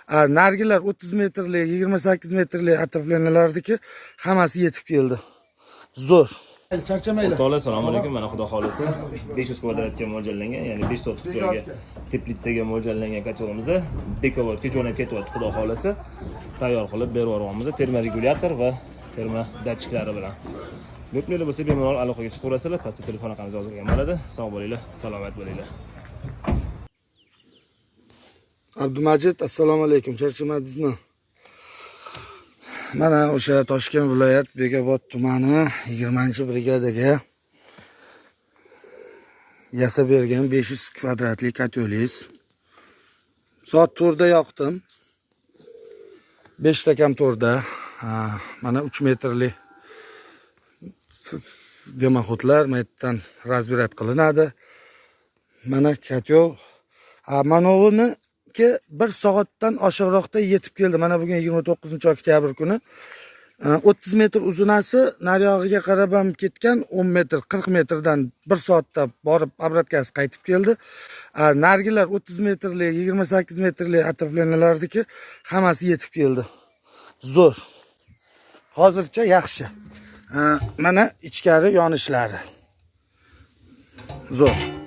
Nargilar 30 metrlik, 28 metrlik atroplenalardaki hammasi yetib keldi. Zo'r. Charchamaylar. O'rtoqlar, assalomu alaykum. Mana xudo xolisa 500 kvadratga mo'ljallangan, ya'ni 5 sotix joyga teplitsaga mo'ljallangan kotelyamiz Bekovodga jo'nab ketyapti xudo xolisa. Tayyor qilib berib yuboramiz. Termorregulyator va termo datchiklari bilan. Yo'qlar bo'lsa bemalol aloqaga chiqaverasizlar. Pastda telefon raqamingiz yozilgan bo'ladi. Sog' bo'linglar, salomat bo'linglar. Abdumajid, assalomu alaykum. Charchamadingizmi? Mana o'sha Toshkent viloyat Bekobod tumani 20-brigadaga yasab bergan 500 kvadratlik kotelyamiz. Soat 4da yoqdim. 5 takam 4da. Mana 3 metrlik demaxotlar metdan razbirat qilinadi. Mana kotel manovini ki 1 soatdan oshiqroqda yetib keldi. Mana bugun 29-oktyabr kuni 30 metr uzunasi, nariyog'iga qarab ham ketgan 10 metr, 40 metrdan 1 soatda borib obrotkasi qaytib keldi. Nargilar 30 metrlik, 28 metrlik atroplenalardagi hammasi yetib keldi. Zo'r. Hozircha yaxshi. Mana ichkari yonishlari. Zo'r.